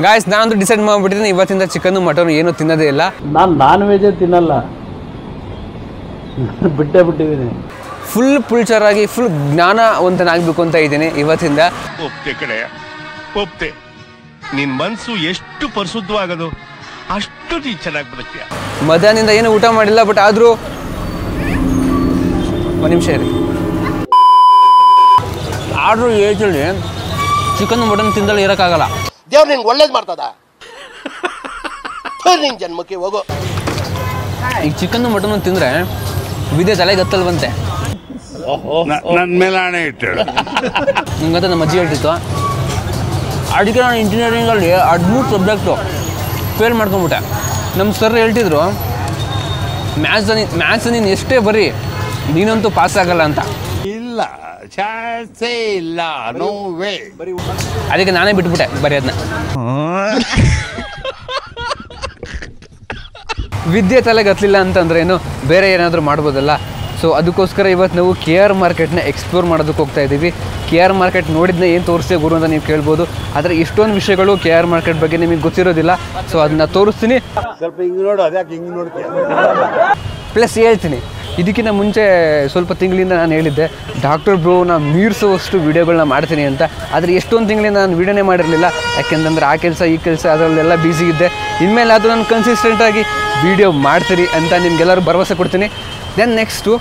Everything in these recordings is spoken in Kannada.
ಗಾಯ್ಸ್ ನಾನಂತೂ ಡಿಸೈಡ್ ಮಾಡ್ಬಿಟ್ಟಿದ್ದೀನಿ ಇವತ್ತಿಂದ ಚಿಕನ್ ಮಟನ್ ಏನು ತಿನ್ನೋದೇ ಇಲ್ಲ. ನಾನು ನಾನ್ ವೆಜ್ ತಿನ್ನಲ್ಲ, ಬಿಟ್ಟಿದ್ದೀನಿ. ಫುಲ್ ಪುಲ್ಚರಾಗಿ ಫುಲ್ ಜ್ಞಾನವಂತನಾಗಬೇಕು ಅಂತ ಇದ್ದೀನಿ ಇವತ್ತಿಂದ. ಒಪ್ತೆ ಕಡೆ ಒಪ್ತೆ, ನಿನ್ ಮನ್ಸು ಎಷ್ಟು ಪರಿಶುದ್ಧವಾಗದು ಅಷ್ಟು ನೀ ಚೆನ್ನಾಗಿ ಬದುಕ್ತೀಯ. ಮಧ್ಯಾಹ್ನದಿಂದ ಏನು ಊಟ ಮಾಡಿಲ್ಲ, ಬಟ್ ಆದರೂ ಒಂದು ನಿಮಿಷ ಇರಿ. ಆರ್ಡ್ರು ಏಜಲ್ಲಿ ಚಿಕನ್ ಮಟನ್ ತಿಂದಲ್ಲಿ ಇರೋಕ್ಕಾಗಲ್ಲ. ದೇವ್ರು ನಿಂಗೆ ಒಳ್ಳೇದು ಮಾಡ್ತದ, ನಿನ್ ಜನ್ಮಕ್ಕೆ ಹೋಗೋ. ಈಗ ಚಿಕನ್ ಮಟನ್ ತಿಂದರೆ ವಿದ್ಯೆ ತಲೆಗೆ ಹತ್ತಲ್ವಂತೆ. ನನ್ನ ಮೇಲೆ ಹಣೆ ಇಟ್ಟಳು. ನಿಂಗಂತ ನಮ್ಮ ಅಜ್ಜಿ ಹೇಳ್ತಿತ್ತು. ಅದಕ್ಕೆ ನಾನು ಇಂಜಿನಿಯರಿಂಗಲ್ಲಿ 13 ಸಬ್ಜೆಕ್ಟು ಫೇಲ್ ಮಾಡ್ಕೊಂಬಿಟ್ಟೆ. ನಮ್ಮ ಸರ್ ಹೇಳ್ತಿದ್ರು, ಮ್ಯಾಥ್ಸ್ ನೀನು ಎಷ್ಟೇ ಬರೀ ನೀನಂತೂ ಪಾಸ್ ಆಗಲ್ಲ ಅಂತ. ಇಲ್ಲ, ಚಾನ್ಸೇ ಇಲ್ಲ, ನೋ ವೇ. ಅದಕ್ಕೆ ನಾನೇ ಬಿಟ್ಬಿಟ್ಟೆ ಬರೆಯೋದನ್ನ. ವಿದ್ಯೆ ತಲೆಗೆ ಹತ್ತಲಿಲ್ಲ ಅಂತಂದ್ರೆ ಏನು, ಬೇರೆ ಏನಾದರೂ ಮಾಡ್ಬೋದಲ್ಲ. ಸೊ ಅದಕ್ಕೋಸ್ಕರ ಇವತ್ತು ನಾವು KR ಮಾರ್ಕೆಟ್ನ ಎಕ್ಸ್ಪ್ಲೋರ್ ಮಾಡೋದಕ್ಕೆ ಹೋಗ್ತಾ ಇದ್ದೀವಿ. KR ಮಾರ್ಕೆಟ್ ನೋಡಿದ್ನ ಏನು ತೋರಿಸ್ತೀವಿ ಗುರು ಅಂತ ನೀವು ಕೇಳ್ಬೋದು. ಆದರೆ ಇಷ್ಟೊಂದು ವಿಷಯಗಳು KR ಮಾರ್ಕೆಟ್ ಬಗ್ಗೆ ನಿಮಗೆ ಗೊತ್ತಿರೋದಿಲ್ಲ. ಸೊ ಅದನ್ನ ತೋರಿಸ್ತೀನಿ, ಸ್ವಲ್ಪ ಹಿಂಗೆ ನೋಡು. ಅದ್ಯಾಕೆ ಹಿಂಗೆ ನೋಡ್ತೀಯ? ಪ್ಲಸ್ ಹೇಳ್ತೀನಿ. ಇದಕ್ಕಿಂತ ಮುಂಚೆ ಸ್ವಲ್ಪ ತಿಂಗಳಿಂದ ನಾನು ಹೇಳಿದ್ದೆ ಡಾಕ್ಟರ್ ಬ್ರೋನ ಮೀರಿಸುವಷ್ಟು ವೀಡಿಯೋಗಳನ್ನ ಮಾಡ್ತೀನಿ ಅಂತ. ಆದರೆ ಎಷ್ಟೊಂದು ತಿಂಗಳಿಂದ ನಾನು ವೀಡಿಯೋನೇ ಮಾಡಿರಲಿಲ್ಲ, ಯಾಕೆಂತಂದ್ರೆ ಆ ಕೆಲಸ ಈ ಕೆಲಸ ಅದರಲ್ಲೆಲ್ಲ ಬ್ಯುಸಿ ಇದ್ದೆ. ಇನ್ಮೇಲೆ ಅದು ನಾನು ಕನ್ಸಿಸ್ಟೆಂಟಾಗಿ ವೀಡಿಯೋ ಮಾಡ್ತೀನಿ ಅಂತ ನಿಮ್ಗೆಲ್ಲರೂ ಭರವಸೆ ಕೊಡ್ತೀನಿ. ದೆನ್ ನೆಕ್ಸ್ಟು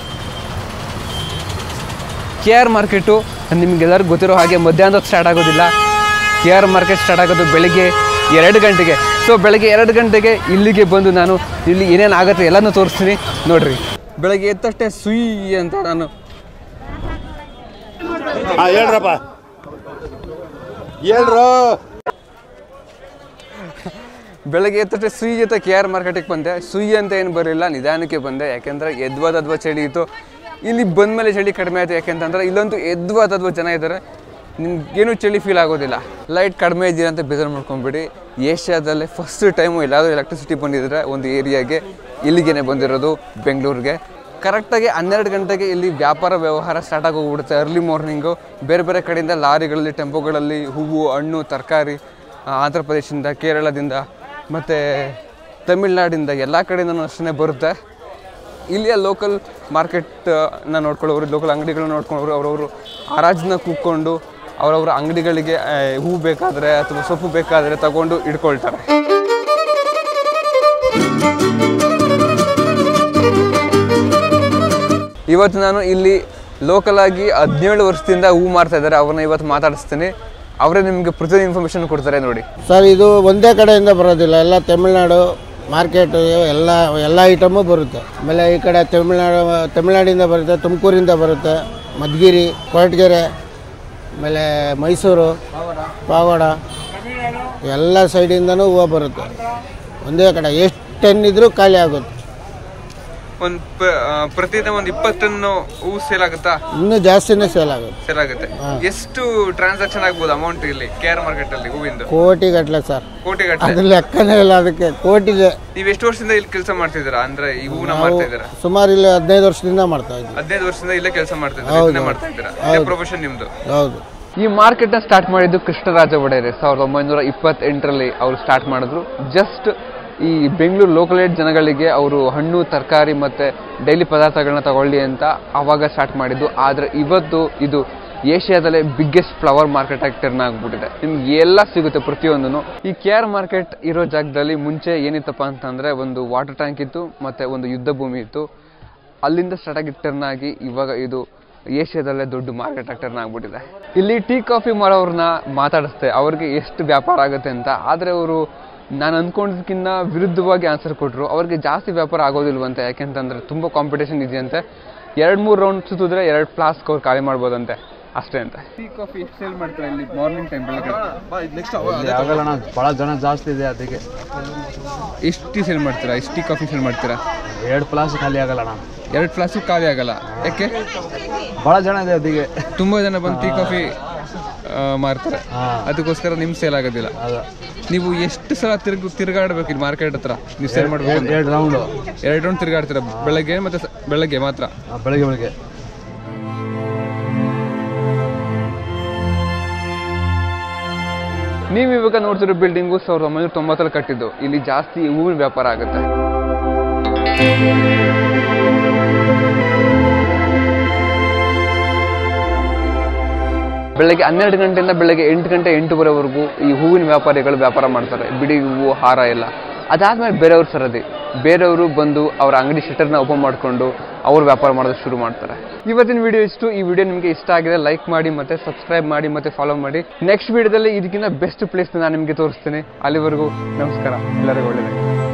KR ಮಾರ್ಕೆಟು ನಿಮಗೆಲ್ಲರಿಗೂ ಗೊತ್ತಿರೋ ಹಾಗೆ ಮಧ್ಯಾಹ್ನದ ಸ್ಟಾರ್ಟ್ ಆಗೋದಿಲ್ಲ. KR ಮಾರ್ಕೆಟ್ ಸ್ಟಾರ್ಟ್ ಆಗೋದು ಬೆಳಿಗ್ಗೆ 2 ಗಂಟೆಗೆ. ಸೊ ಬೆಳಗ್ಗೆ 2 ಗಂಟೆಗೆ ಇಲ್ಲಿಗೆ ಬಂದು ನಾನು ಇಲ್ಲಿ ಏನೇನು ಆಗುತ್ತೆ ಎಲ್ಲನೂ ತೋರಿಸ್ತೀನಿ ನೋಡಿರಿ. ಬೆಳಗ್ಗೆ ಎತ್ತಷ್ಟೇ ಸುಯಿ ಅಂತ ನಾನು ಹೇಳ್ರಪ್ಪ, ಹೇಳ್ರು. ಬೆಳಗ್ಗೆ ಎತ್ತಷ್ಟೇ ಸುಯಿ ಅಂತ KR ಮಾರ್ಕೆಟಿಗೆ ಬಂದೆ. ಸುಯಿ ಅಂತ ಏನು ಬರಲಿಲ್ಲ, ನಿಧಾನಕ್ಕೆ ಬಂದೆ. ಯಾಕೆಂದರೆ ಎದ್ವಾದದ್ವ ಚಳಿ ಇತ್ತು. ಇಲ್ಲಿ ಬಂದಮೇಲೆ ಚಳಿ ಕಡಿಮೆ ಆಯಿತು. ಯಾಕೆಂತಂದ್ರೆ ಇಲ್ಲಂತೂ ಎದ್ವಾದದ್ವ ಜನ ಇದ್ದಾರೆ, ನಿಮ್ಗೇನು ಚಳಿ ಫೀಲ್ ಆಗೋದಿಲ್ಲ. ಲೈಟ್ ಕಡಿಮೆ ಇದ್ದೀರ ಅಂತ ಬೇಜಾರು ಮಾಡ್ಕೊಂಬಿಡಿ. ಏಷ್ಯಾದಲ್ಲೇ ಫಸ್ಟ್ ಟೈಮು ಎಲ್ಲಾದರೂ ಎಲೆಕ್ಟ್ರಿಸಿಟಿ ಬಂದಿದ್ರೆ ಒಂದು ಏರಿಯಾಗೆ ಇಲ್ಲಿಗೇ ಬಂದಿರೋದು, ಬೆಂಗಳೂರಿಗೆ. ಕರೆಕ್ಟಾಗಿ 12 ಗಂಟೆಗೆ ಇಲ್ಲಿ ವ್ಯಾಪಾರ ವ್ಯವಹಾರ ಸ್ಟಾರ್ಟ್ ಆಗೋಗ್ಬಿಡುತ್ತೆ. ಅರ್ಲಿ ಮಾರ್ನಿಂಗು ಬೇರೆ ಬೇರೆ ಕಡೆಯಿಂದ ಲಾರಿಗಳಲ್ಲಿ, ಟೆಂಪೋಗಳಲ್ಲಿ ಹೂವು, ಹಣ್ಣು, ತರಕಾರಿ ಆಂಧ್ರ ಪ್ರದೇಶದಿಂದ, ಕೇರಳದಿಂದ ಮತ್ತು ತಮಿಳ್ನಾಡಿಂದ ಎಲ್ಲ ಕಡೆಯಿಂದನೂ ಅಷ್ಟೇ ಬರುತ್ತೆ. ಇಲ್ಲಿಯ ಲೋಕಲ್ ಮಾರ್ಕೆಟ್ನ ನೋಡ್ಕೊಳ್ಳೋರು, ಲೋಕಲ್ ಅಂಗಡಿಗಳನ್ನ ನೋಡ್ಕೊಳ್ಳೋರು ಅವರವರು ಹರಾಜನ್ನ ಕೂತ್ಕೊಂಡು ಅವರವರ ಅಂಗಡಿಗಳಿಗೆ ಹೂ ಬೇಕಾದರೆ ಅಥವಾ ಸೊಪ್ಪು ಬೇಕಾದರೆ ತಗೊಂಡು ಇಟ್ಕೊಳ್ತಾರೆ. ಇವತ್ತು ನಾನು ಇಲ್ಲಿ ಲೋಕಲಾಗಿ 17 ವರ್ಷದಿಂದ ಹೂ ಮಾರ್ತಾ ಇದ್ದಾರೆ, ಅವ್ರನ್ನ ಇವತ್ತು ಮಾತಾಡಿಸ್ತೀನಿ. ಅವರೇ ನಿಮಗೆ ಪ್ರತಿಯೊಂದು ಇನ್ಫಾರ್ಮೇಷನ್ ಕೊಡ್ತಾರೆ ನೋಡಿ. ಸರ್, ಇದು ಒಂದೇ ಕಡೆಯಿಂದ ಬರೋದಿಲ್ಲ, ಎಲ್ಲ ತಮಿಳ್ನಾಡು ಮಾರ್ಕೆಟ್ ಎಲ್ಲ ಐಟಮು ಬರುತ್ತೆ. ಆಮೇಲೆ ಈ ಕಡೆ ತಮಿಳ್ನಾಡಿಂದ ಬರುತ್ತೆ, ತುಮಕೂರಿಂದ ಬರುತ್ತೆ, ಮಧುಗಿರಿ, ಕೊರಟಗೆರೆ, ಆಮೇಲೆ ಮೈಸೂರು, ಪಾವಗಡ ಎಲ್ಲ ಸೈಡಿಂದನೂ ಹೂವು ಬರುತ್ತೆ. ಒಂದೇ ಕಡೆ ಎಷ್ಟು ಟನ್ ಇದ್ರೂ ಖಾಲಿ ಆಗುತ್ತೆ. ಪ್ರತಿದಿನ ಒಂದು 20 ಟನ್ ಹೂ ಸೇಲ್ ಆಗುತ್ತಾ? ಇನ್ನೂ ಜಾಸ್ತಿನೇ ಸೇಲ್ ಆಗುತ್ತೆ. ಎಷ್ಟು ಟ್ರಾನ್ಸಾಕ್ಷನ್ ಆಗ್ಬೋದು ಅಮೌಂಟ್ ಇಲ್ಲಿ KR ಮಾರ್ಕೆಟ್ ಅಲ್ಲಿ ಹೂವಿಂದ? ಕೋಟಿ ಗಟ್ಟಲೆ ಸರ್, ಅದ್ರ ಲೆಕ್ಕನೇ ಇಲ್ಲ. ಅದಕ್ಕೆ ಕೋಟಿಗೆ. ನೀವು ಎಷ್ಟು ವರ್ಷದಿಂದ ಇಲ್ಲಿ ಕೆಲಸ ಮಾಡ್ತಿದ್ದೀರಾ? ಅಂದ್ರೆ ಈ ಹೂವನ್ನ ಮಾಡ್ತಾ ಇದ್ದೀರಾ? ಸುಮಾರು ಇಲ್ಲಿ 15 ವರ್ಷದಿಂದ ಮಾಡ್ತಾ ಇದ್ದೀವಿ. 15 ವರ್ಷದಿಂದ ಇಲ್ಲೇ ಕೆಲಸ ಮಾಡ್ತಿದ್ದೀರಾ? ಪ್ರೊಫೆಷನ್ ನಿಮ್ದು? ಹೌದು. ಈ ಮಾರ್ಕೆಟ್ನ ಸ್ಟಾರ್ಟ್ ಮಾಡಿದ್ದು ಕೃಷ್ಣರಾಜ ಒಡೆಯರ್ 1928 ಅವರು ಸ್ಟಾರ್ಟ್ ಮಾಡಿದ್ರು. ಜಸ್ಟ್ ಈ ಬೆಂಗಳೂರು ಲೋಕಲೇಟ್ ಜನಗಳಿಗೆ ಅವರು ಹಣ್ಣು, ತರಕಾರಿ ಮತ್ತು ಡೈಲಿ ಪದಾರ್ಥಗಳನ್ನ ತಗೊಳ್ಳಿ ಅಂತ ಆವಾಗ ಸ್ಟಾರ್ಟ್ ಮಾಡಿದ್ದು. ಆದರೆ ಇವತ್ತು ಇದು ಏಷ್ಯಾದಲ್ಲೇ ಬಿಗ್ಗೆಸ್ಟ್ ಫ್ಲವರ್ ಮಾರ್ಕೆಟ್ ಆಗಿ ಟರ್ನ್ ಆಗಿಬಿಟ್ಟಿದೆ. ನಿಮ್ಗೆ ಎಲ್ಲ ಸಿಗುತ್ತೆ ಪ್ರತಿಯೊಂದೂ. ಈ KR ಮಾರ್ಕೆಟ್ ಇರೋ ಜಾಗದಲ್ಲಿ ಮುಂಚೆ ಏನಿತ್ತಪ್ಪ ಅಂತಂದರೆ ಒಂದು ವಾಟರ್ ಟ್ಯಾಂಕ್ ಇತ್ತು ಮತ್ತು ಒಂದು ಯುದ್ಧ ಭೂಮಿ ಇತ್ತು. ಅಲ್ಲಿಂದ ಸ್ಟಾರ್ಟ್ ಆಗಿ ಟರ್ನ್ ಆಗಿ ಇವಾಗ ಇದು ಏಷ್ಯಾದಲ್ಲೇ ದೊಡ್ಡ ಮಾರ್ಕೆಟ್ ಆಗಿ ಟರ್ನ್ ಆಗಿಬಿಟ್ಟಿದೆ. ಇಲ್ಲಿ ಟೀ ಕಾಫಿ ಮಾಡೋರನ್ನ ಮಾತಾಡಿಸ್ತೆ ಅವ್ರಿಗೆ ಎಷ್ಟು ವ್ಯಾಪಾರ ಆಗುತ್ತೆ ಅಂತ. ಆದರೆ ಅವರು ನಾನು ಅಂದ್ಕೊಂಡಿದ್ದಕ್ಕಿಂತ ವಿರುದ್ಧವಾಗಿ ಆನ್ಸರ್ ಕೊಟ್ಟರು. ಅವ್ರಿಗೆ ಜಾಸ್ತಿ ವ್ಯಾಪಾರ ಆಗೋದಿಲ್ವಂತೆ, ಯಾಕೆಂತಂದರೆ ತುಂಬ ಕಾಂಪಿಟೇಷನ್ ಇದೆಯಂತೆ. 2-3 ರೌಂಡ್ ಸುತ್ತಿದ್ರೆ 2 ಫ್ಲಾಸ್ಕ್ ಅವ್ರು ಖಾಲಿ ಮಾಡ್ಬೋದಂತೆ, ಅಷ್ಟೇ ಅಂತ. ಟೀ ಕಾಫಿ ಎಷ್ಟು ಸೇಲ್ ಮಾಡ್ತಾರೆ ಇಲ್ಲಿ ಮಾರ್ನಿಂಗ್ ಟೈಮ್? ಆಗಲ್ಲ, ಭಾಳ ಜನ ಜಾಸ್ತಿ ಇದೆ, ಅದಕ್ಕೆ. ಎಷ್ಟು ಟೀ ಸೇಲ್ ಮಾಡ್ತೀರಾ? ಎಷ್ಟು ಟೀ ಕಾಫಿ ಸೇಲ್ ಮಾಡ್ತೀರಾ? 2 ಫ್ಲಾಸ್ ಖಾಲಿ ಆಗಲ್ಲ ಅಣ್ಣ. 2 ಫ್ಲಾಸ್ಕ್ ಖಾಲಿ ಆಗಲ್ಲ, ಯಾಕೆ? ಭಾಳ ಜನ ಇದೆ, ಅದಕ್ಕೆ. ತುಂಬ ಜನ ಬಂದು ಟೀ ಕಾಫಿ ಮಾರ್ತಾರೆ, ಅದಕ್ಕೋಸ್ಕರ ನಿಮ್ಗೆ ಸೇಲ್ ಆಗೋದಿಲ್ಲ. ನೀವು ಎಷ್ಟು ಸಲ ತಿರುಗಾಡ್ಬೇಕು ಇಲ್ಲಿ ಮಾರ್ಕೆಟ್ ಹತ್ರ? ನೀವು ಸೇಲ್ ಮಾಡ್ಬೇಕು? 2 ರೌಂಡ್ ತಿರುಗಾಡ್ತೀರಾ? ಬೆಳಗ್ಗೆ ಮತ್ತೆ ಬೆಳಗ್ಗೆ ಮಾತ್ರ? ಬೆಳಗ್ಗೆ. ನೀವು ಇವಾಗ ನೋಡ್ತಿರೋ ಬಿಲ್ಡಿಂಗು 1990 ಕಟ್ಟಿದ್ದು. ಇಲ್ಲಿ ಜಾಸ್ತಿ ಹೂವಿನ ವ್ಯಾಪಾರ ಆಗುತ್ತೆ. ಬೆಳಗ್ಗೆ 12 ಗಂಟೆಯಿಂದ ಬೆಳಗ್ಗೆ 8 ಗಂಟೆ 8:30ವರೆಗೂ ಈ ಹೂವಿನ ವ್ಯಾಪಾರಿಗಳು ವ್ಯಾಪಾರ ಮಾಡ್ತಾರೆ. ಬಿಡಿ ಹೂವು, ಹಾರ ಎಲ್ಲ. ಅದಾದ್ಮೇಲೆ ಬೇರೆಯವ್ರ ಸರದಿ, ಬೇರೆಯವರು ಬಂದು ಅವರ ಅಂಗಡಿ ಶಟರ್ನ ಓಪನ್ ಮಾಡಿಕೊಂಡು ಅವ್ರು ವ್ಯಾಪಾರ ಮಾಡೋದು ಶುರು ಮಾಡ್ತಾರೆ. ಇವತ್ತಿನ ವಿಡಿಯೋ ಇಷ್ಟು. ಈ ವಿಡಿಯೋ ನಿಮಗೆ ಇಷ್ಟ ಆಗಿದೆ ಲೈಕ್ ಮಾಡಿ, ಮತ್ತೆ ಸಬ್ಸ್ಕ್ರೈಬ್ ಮಾಡಿ, ಮತ್ತೆ ಫಾಲೋ ಮಾಡಿ. ನೆಕ್ಸ್ಟ್ ವಿಡಿಯೋದಲ್ಲಿ ಇದಕ್ಕಿಂತ ಬೆಸ್ಟ್ ಪ್ಲೇಸ್ನ ನಾನು ನಿಮಗೆ ತೋರಿಸ್ತೀನಿ. ಅಲ್ಲಿವರೆಗೂ ನಮಸ್ಕಾರ, ಎಲ್ಲರಿಗೂ ಒಳ್ಳೆಯದಾಗಿ.